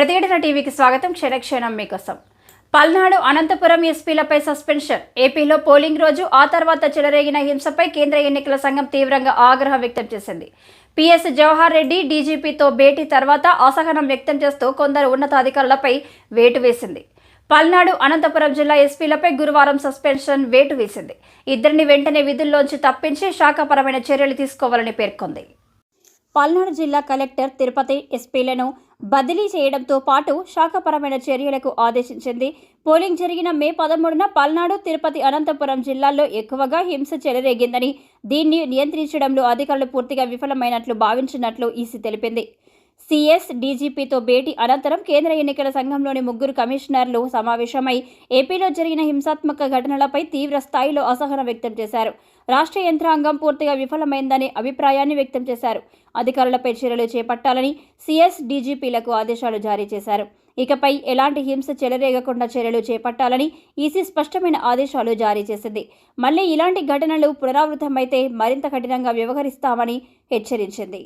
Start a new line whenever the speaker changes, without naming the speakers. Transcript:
ప్రతిఘటన టీవీకి స్వాగతం. క్షణక్షణం మీకోసం. పల్నాడు అనంతపురం ఎస్పీలపై సస్పెన్షన్. ఏపీలో పోలింగ్ రోజు ఆ తర్వాత చెలరేగిన హింసపై కేంద్ర ఎన్నికల సంఘం తీవ్రంగా ఆగ్రహం వ్యక్తం చేసింది. పిఎస్ జవహర్ రెడ్డి డీజీపీతో భేటీ తర్వాత అసహనం వ్యక్తం చేస్తూ కొందరు ఉన్నతాధికారులపై వేటు వేసింది. పల్నాడు అనంతపురం జిల్లా ఎస్పీలపై గురువారం సస్పెన్షన్ వేటు వేసింది. ఇద్దరిని వెంటనే విధుల్లోంచి తప్పించి శాఖపరమైన చర్యలు తీసుకోవాలని పేర్కొంది. పల్నాడు జిల్లా కలెక్టర్ తిరుపతి ఎస్పీలను బదిలీ చేయడంతో పాటు శాఖపరమైన చర్యలకు ఆదేశించింది. పోలింగ్ జరిగిన మే 13న పల్నాడు, తిరుపతి, అనంతపురం జిల్లాల్లో ఎక్కువగా హింస చెలరేగిందని, దీన్ని నియంత్రించడంలో అధికారులు పూర్తిగా విఫలమైనట్లు భావించినట్లు ఈసీ తెలిపింది. సిఎస్ డీజీపీతో భేటీ అనంతరం కేంద్ర ఎన్నికల సంఘంలోని 3 కమిషనర్లు సమావేశమై ఏపీలో జరిగిన హింసాత్మక ఘటనలపై తీవ్ర స్థాయిలో అసహనం వ్యక్తం చేశారు. రాష్ట్ర యంత్రాంగం పూర్తిగా విఫలమైందనే అభిప్రాయాన్ని వ్యక్తం చేశారు. అధికారులపై చర్యలు చేపట్టాలని సిఎస్ డీజీపీలకు ఆదేశాలు జారీ చేశారు. ఇకపై ఎలాంటి హింస చెలరేగకుండా చర్యలు చేపట్టాలని ఈసీ స్పష్టమైన ఆదేశాలు జారీ చేసింది. మళ్లీ ఇలాంటి ఘటనలు పునరావృతమైతే మరింత కఠినంగా వ్యవహరిస్తామని హెచ్చరించింది.